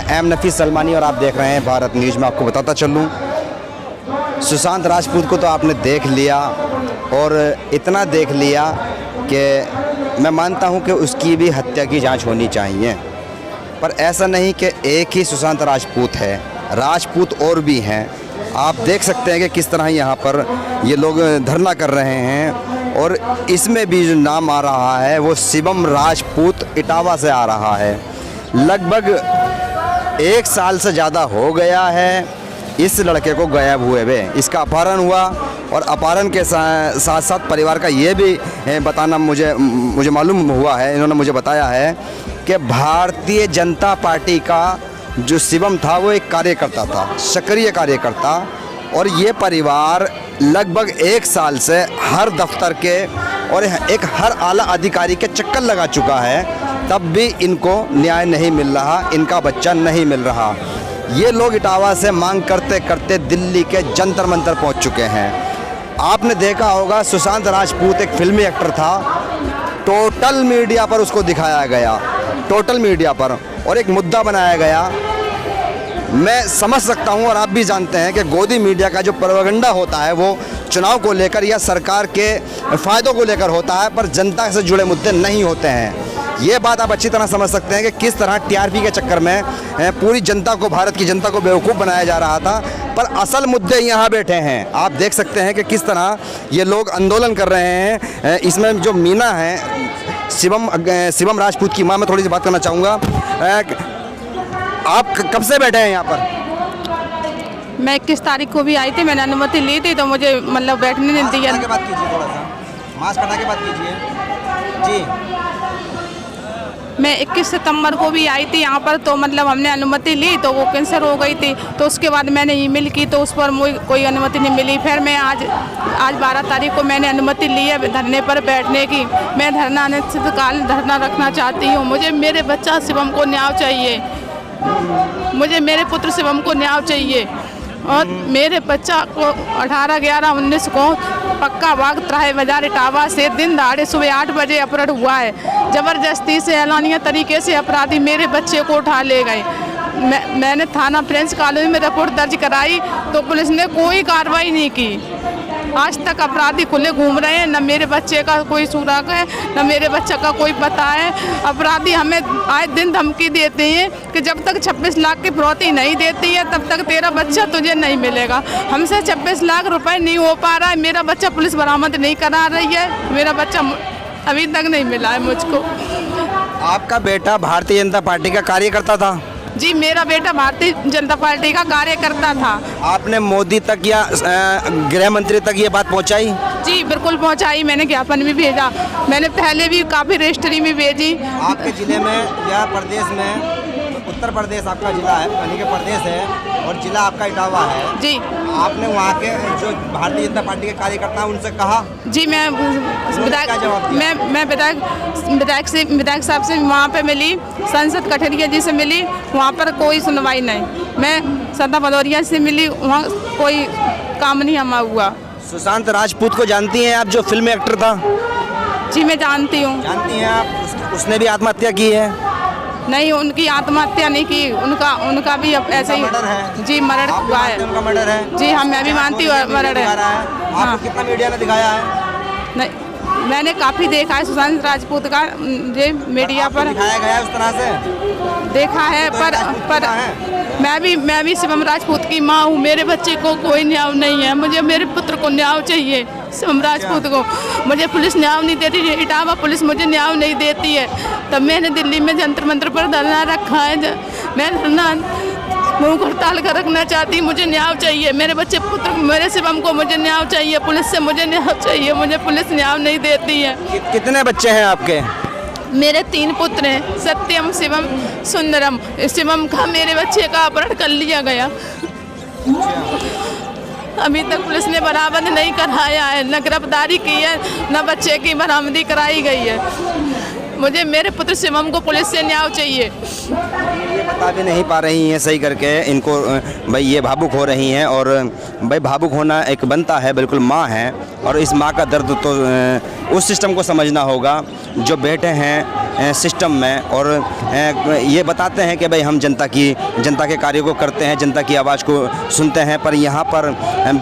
M नफीस सलमानी और आप देख रहे हैं भारत न्यूज़। में आपको बताता चलूँ, सुशांत राजपूत को तो आपने देख लिया और इतना देख लिया कि मैं मानता हूं कि उसकी भी हत्या की जांच होनी चाहिए। पर ऐसा नहीं कि एक ही सुशांत राजपूत है, राजपूत और भी हैं। आप देख सकते हैं कि किस तरह यहाँ पर ये लोग धरना कर रहे हैं और इसमें भी जो नाम आ रहा है वो शिवम राजपूत इटावा से आ रहा है। लगभग 1 साल से ज़्यादा हो गया है इस लड़के को गायब हुए हुए। इसका अपहरण हुआ और अपहरण के साथ साथ परिवार का ये भी बताना मुझे मालूम हुआ है, इन्होंने मुझे बताया है कि भारतीय जनता पार्टी का जो शिवम था वो एक कार्यकर्ता था, सक्रिय कार्यकर्ता, और ये परिवार लगभग 1 साल से हर दफ्तर के और हर आला अधिकारी के चक्कर लगा चुका है, तब भी इनको न्याय नहीं मिल रहा, इनका बच्चा नहीं मिल रहा। ये लोग इटावा से मांग करते करते दिल्ली के जंतर मंतर पहुंच चुके हैं। आपने देखा होगा सुशांत राजपूत एक फिल्मी एक्टर था, टोटल मीडिया पर उसको दिखाया गया, टोटल मीडिया पर, और एक मुद्दा बनाया गया। मैं समझ सकता हूं और आप भी जानते हैं कि गोदी मीडिया का जो प्रोपेगेंडा होता है वो चुनाव को लेकर या सरकार के फ़ायदों को लेकर होता है, पर जनता से जुड़े मुद्दे नहीं होते हैं। ये बात आप अच्छी तरह समझ सकते हैं कि किस तरह टीआरपी के चक्कर में पूरी जनता को, भारत की जनता को बेवकूफ़ बनाया जा रहा था, पर असल मुद्दे यहाँ बैठे हैं। आप देख सकते हैं कि किस तरह ये लोग आंदोलन कर रहे हैं। इसमें जो मीना है, शिवम राजपूत की माँ, मैं थोड़ी सी बात करना चाहूँगा। आप कब से बैठे हैं यहाँ पर? मैं 21 तारीख को भी आई थी, मैंने अनुमति ली थी, तो मुझे मतलब बैठने नहीं दिया। मास्क हटा के बात कीजिए, थोड़ा सा मास्क हटा के बात कीजिए जी। मैं 21 सितंबर को भी आई थी यहाँ पर, तो मतलब हमने अनुमति ली तो वो कैंसिल हो गई थी, तो उसके बाद मैंने ईमेल की तो उस पर कोई अनुमति नहीं मिली। फिर मैं आज 12 तारीख को मैंने अनुमति ली है धरने पर बैठने की। मैं धरना अनिश्चितकाल धरना रखना चाहती हूँ। मुझे मेरे बच्चा शिवम को न्याय चाहिए, मुझे मेरे पुत्र शिवम को न्याय चाहिए, और मेरे बच्चा को 18/11/19 को पक्का बाग त्राहे बाजार इटावा से दिन दहाड़े सुबह 8 बजे अपहरण हुआ है। ज़बरदस्ती से एलानिया तरीके से अपराधी मेरे बच्चे को उठा ले गए। मैंने थाना फ्रेंच कॉलोनी में रिपोर्ट दर्ज कराई तो पुलिस ने कोई कार्रवाई नहीं की। आज तक अपराधी खुले घूम रहे हैं, न मेरे बच्चे का कोई सुराग है, न मेरे बच्चे का कोई पता है। अपराधी हमें आए दिन धमकी देते हैं कि जब तक 26 लाख की फिरौती नहीं देती है तब तक तेरा बच्चा तुझे नहीं मिलेगा। हमसे 26 लाख रुपए नहीं हो पा रहा है, मेरा बच्चा पुलिस बरामद नहीं करा रही है, मेरा बच्चा अभी तक नहीं मिला है मुझको। आपका बेटा भारतीय जनता पार्टी का कार्यकर्ता था? जी, मेरा बेटा भारतीय जनता पार्टी का कार्यकर्ता था। आपने मोदी तक या गृह मंत्री तक ये बात पहुंचाई? जी बिल्कुल पहुंचाई, मैंने ज्ञापन भी भेजा, मैंने पहले भी काफ़ी रजिस्ट्री भी भेजी। आपके ज़िले में या प्रदेश में, उत्तर प्रदेश आपका ज़िला है, यानी कि प्रदेश है, और ज़िला आपका इटावा है जी। आपने वहाँ के जो भारतीय जनता पार्टी के कार्यकर्ता हैं उनसे कहा? जी, मैं विधायक साहब से वहाँ पे मिली, सांसद कठरिया जी से मिली, वहाँ पर कोई सुनवाई नहीं। मैं सदा भदौरिया से मिली, वहाँ कोई काम नहीं हमारा हुआ। सुशांत राजपूत को जानती हैं आप, जो फिल्मी एक्टर था? जी मैं जानती हूँ। जानती हैं आप? उसने भी आत्महत्या की है? नहीं, उनकी आत्महत्या नहीं की, उनका भी ऐसे ही मर्डर है। जी, मर्डर हुआ है। उनका मर्डर है? जी हाँ, मैं भी मानती हूँ मर्डर है। आपको कितना मीडिया ने दिखाया है? नहीं, मैंने काफ़ी देखा है सुशांत राजपूत का, ये मीडिया पर दिखाया गया उस तरह से देखा है, पर मैं भी शिवम राजपूत की माँ हूँ। मेरे बच्चे को कोई न्याय नहीं है, मुझे मेरे पुत्र को न्याय चाहिए, शिवम राजपूत को। मुझे पुलिस न्याय नहीं देती, इटावा पुलिस मुझे न्याय नहीं देती है। तब मैंने दिल्ली में जंतर मंतर पर धरना रखा है। मैं धरना मुँह हड़ताल कर रखना चाहती, मुझे न्याय चाहिए, मेरे बच्चे पुत्र, मेरे शिवम को मुझे न्याय चाहिए, पुलिस से मुझे न्याय चाहिए, मुझे पुलिस न्याय नहीं देती है। कितने बच्चे हैं आपके? मेरे 3 पुत्र हैं, सत्यम, शिवम, सुंदरम। शिवम का मेरे बच्चे का अपहरण कर लिया गया, अभी तक पुलिस ने बरामद नहीं कराया है, न गिरफ्तारी की है, न बच्चे की बरामदी कराई गई है। मुझे मेरे पुत्र शिवम को पुलिस से न्याय चाहिए। ये बता भी नहीं पा रही हैं सही करके, इनको भाई ये भावुक हो रही हैं, और भाई भावुक होना एक बनता है, बिल्कुल माँ है, और इस माँ का दर्द तो उस सिस्टम को समझना होगा जो बैठे हैं सिस्टम में और ये बताते हैं कि भाई हम जनता के कार्यों को करते हैं, जनता की आवाज़ को सुनते हैं। पर यहाँ पर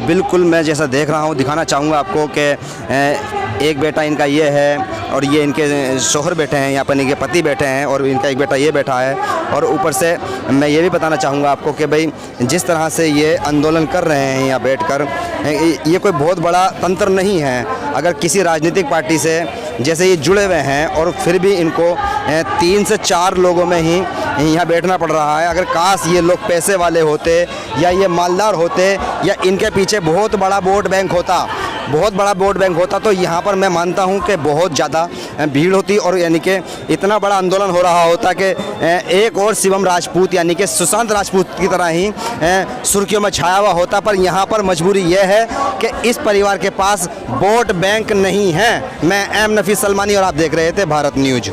बिल्कुल मैं जैसा देख रहा हूँ, दिखाना चाहूँगा आपको कि एक बेटा इनका ये है और ये इनके शोहर बैठे हैं, यहाँ पर इनके पति बैठे हैं और इनका एक बेटा ये बैठा है। और ऊपर से मैं ये भी बताना चाहूँगा आपको कि भाई जिस तरह से ये आंदोलन कर रहे हैं यहाँ बैठकर, ये कोई बहुत बड़ा तंत्र नहीं है। अगर किसी राजनीतिक पार्टी से जैसे ये जुड़े हुए हैं और फिर भी इनको 3 से 4 लोगों में ही यहाँ बैठना पड़ रहा है। अगर काश ये लोग पैसे वाले होते या ये मालदार होते या इनके पीछे बहुत बड़ा वोट बैंक होता तो यहाँ पर मैं मानता हूँ कि बहुत ज़्यादा भीड़ होती और यानी कि इतना बड़ा आंदोलन हो रहा होता कि एक और शिवम राजपूत यानी कि सुशांत राजपूत की तरह ही सुर्खियों में छाया हुआ होता। पर यहाँ पर मजबूरी यह है कि इस परिवार के पास वोट बैंक नहीं है। मैं एम नफीस सलमानी और आप देख रहे थे भारत न्यूज़।